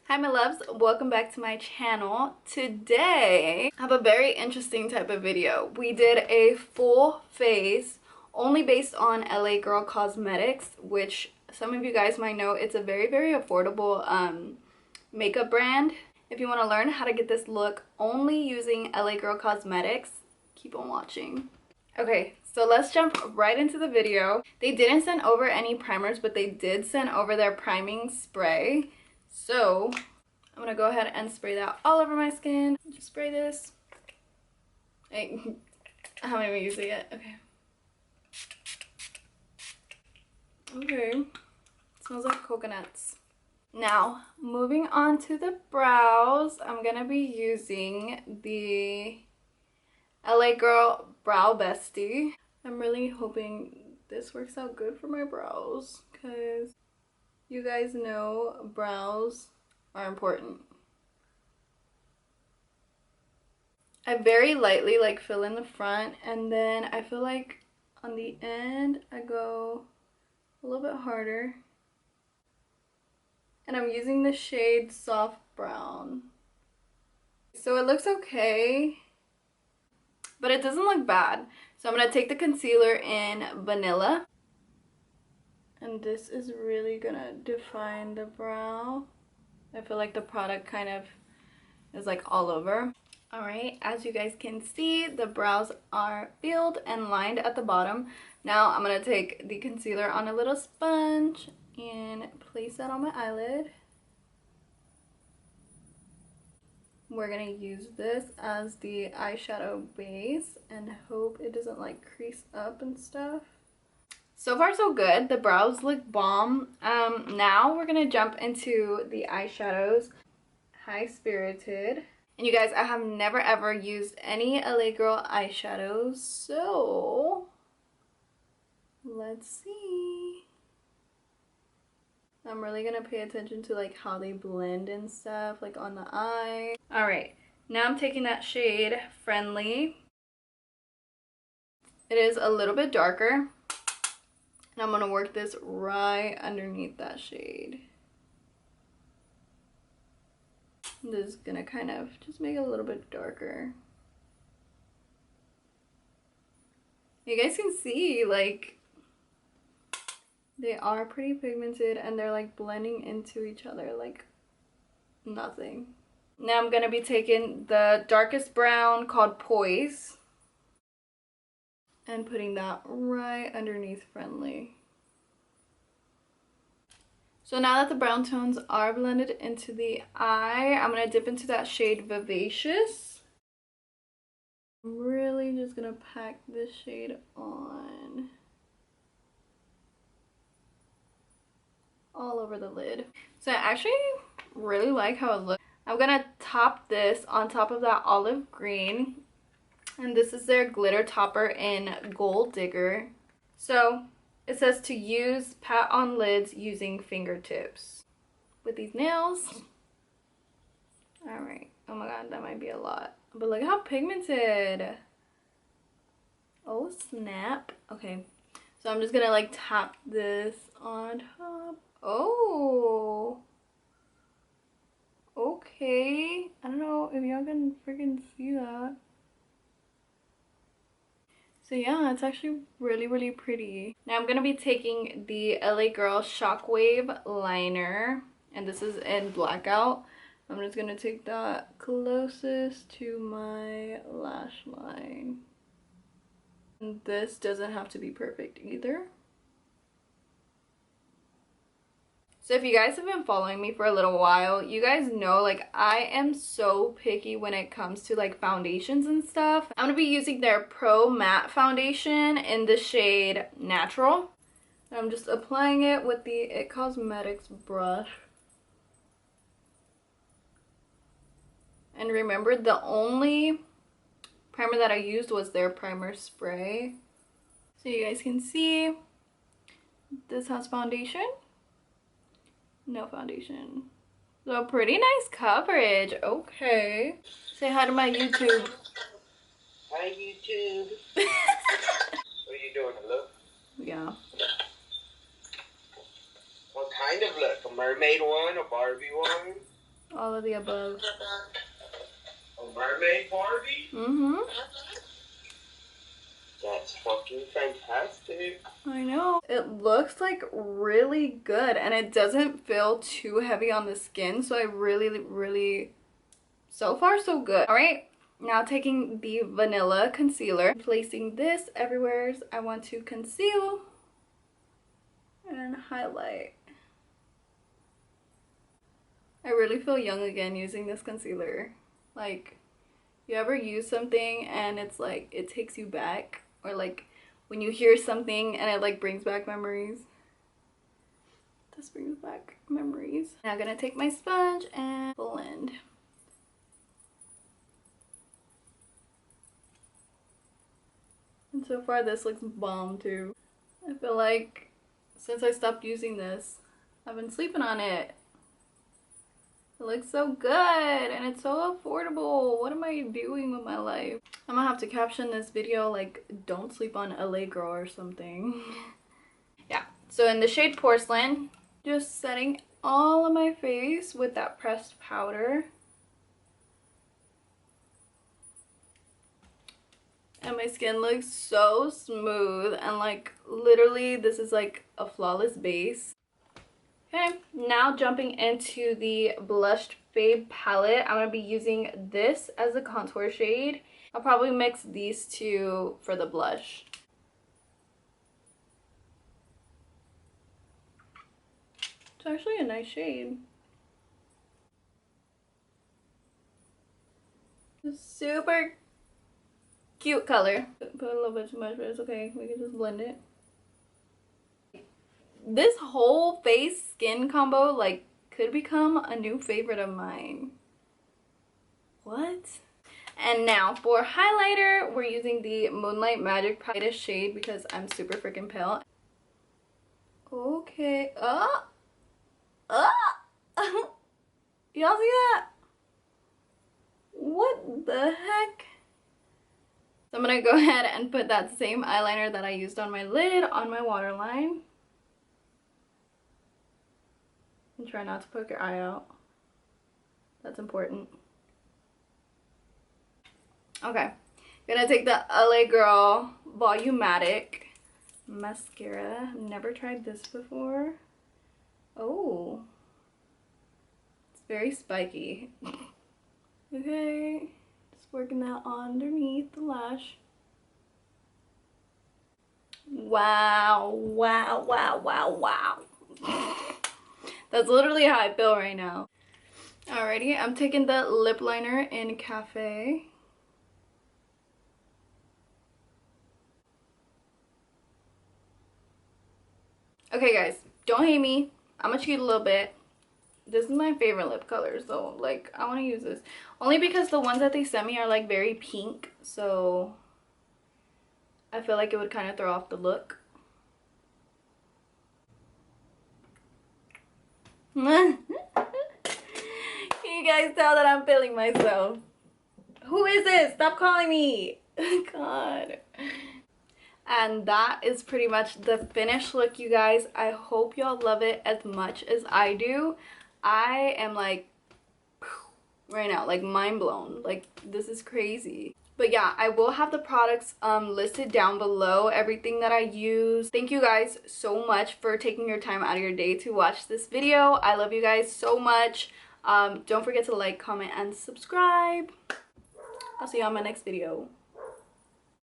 Hi my loves, welcome back to my channel. Today I have a very interesting type of video. We did a full face only based on LA Girl Cosmetics, which some of you guys might know. It's a very affordable makeup brand. If you want to learn how to get this look only using LA Girl Cosmetics, keep on watching. Okay, so let's jump right into the video. They didn't send over any primers, but they did send over their priming spray. So I'm gonna go ahead and spray that all over my skin. Just spray this. Hey, I haven't even used it yet. Okay, smells like coconuts. Now, moving on to the brows, I'm gonna be using the LA Girl Brow Bestie. I'm really hoping this works out good for my brows, because you guys know brows are important. I very lightly like fill in the front, and then I feel like on the end I go a little bit harder. And I'm using the shade Soft Brown. So it looks okay, but it doesn't look bad. So I'm going to take the concealer in Vanilla. And this is really going to define the brow. I feel like the product kind of is like all over. Alright, as you guys can see, the brows are filled and lined at the bottom. Now I'm going to take the concealer on a little sponge and place that on my eyelid. We're going to use this as the eyeshadow base and hope it doesn't like crease up and stuff. So far so good. The brows look bomb. Now we're going to jump into the eyeshadows. High Spirited. And you guys, I have never ever used any LA Girl eyeshadows, so let's see. I'm really gonna pay attention to like how they blend and stuff, like on the eye. Alright, now I'm taking that shade Friendly. It is a little bit darker, and I'm gonna work this right underneath that shade. This is gonna kind of just make it a little bit darker. You guys can see, like, they are pretty pigmented and they're like blending into each other like nothing. Now I'm gonna be taking the darkest brown called Poise and putting that right underneath Friendly. So now that the brown tones are blended into the eye, I'm going to dip into that shade Vivacious. I'm really just going to pack this shade on all over the lid. So I actually really like how it looks. I'm going to top this on top of that olive green. And this is their glitter topper in Gold Digger. So it says to use pat on lids using fingertips. With these nails. Alright. Oh my god, that might be a lot. But look how pigmented. Oh snap. Okay. So I'm just gonna like tap this on top. Oh. Okay. I don't know if y'all can freaking see that. So yeah, it's actually really pretty. Now I'm going to be taking the LA Girl Shockwave liner. And this is in Blackout. I'm just going to take that closest to my lash line. And this doesn't have to be perfect either. So if you guys have been following me for a little while, you guys know like I am so picky when it comes to like foundations and stuff. I'm going to be using their Pro Matte Foundation in the shade Natural. I'm just applying it with the It Cosmetics brush. And remember, the only primer that I used was their primer spray. So you guys can see this has foundation. No foundation. So pretty nice coverage. Okay. Say hi to my YouTube. Hi YouTube. What are you doing? A look? Yeah. What kind of look? A mermaid one? A Barbie one? All of the above. A mermaid Barbie? Mm-hmm. That's fucking fantastic. I know. It looks like really good and it doesn't feel too heavy on the skin. So I really, so far so good. All right, now taking the vanilla concealer, placing this everywhere I want to conceal and highlight. I really feel young again using this concealer. Like, you ever use something and it's like it takes you back, or like when you hear something and it like brings back memories? This brings back memories. Now I'm gonna take my sponge and blend. And so far this looks bomb too. I feel like since I stopped using this, I've been sleeping on it. It looks so good and it's so affordable. What am I doing with my life? I'm gonna have to caption this video like, don't sleep on LA girl or something. Yeah, so in the shade Porcelain, just setting all of my face with that pressed powder. And my skin looks so smooth and like literally this is like a flawless base. Okay, now jumping into the Blush Babe palette. I'm going to be using this as a contour shade. I'll probably mix these two for the blush. It's actually a nice shade. Super cute color. Put a little bit too much, but it's okay. We can just blend it. This whole face skin combo like could become a new favorite of mine. What? And now for highlighter, we're using the Moonlight Magic Palette shade because I'm super freaking pale. Okay. Y'all see that? What the heck? So I'm gonna go ahead and put that same eyeliner that I used on my lid on my waterline. And try not to poke your eye out. That's important. Okay. Gonna take the LA Girl Volumatic mascara. I've never tried this before. Oh. It's very spiky. Okay. Just working that underneath the lash. Wow. Wow, wow, wow, wow. That's literally how I feel right now. Alrighty, I'm taking the lip liner in Cafe. Okay guys, don't hate me. I'm gonna cheat a little bit. This is my favorite lip color, so like I want to use this. Only because the ones that they sent me are like very pink, so I feel like it would kind of throw off the look. Can you guys tell that I'm feeling myself? Who is this? Stop calling me. God. And that is pretty much the finished look, you guys. I hope y'all love it as much as I do. I am like right now, like mind blown. Like this is crazy. But yeah, I will have the products listed down below, everything that I use. Thank you guys so much for taking your time out of your day to watch this video. I love you guys so much. Don't forget to like, comment, and subscribe. I'll see you on my next video.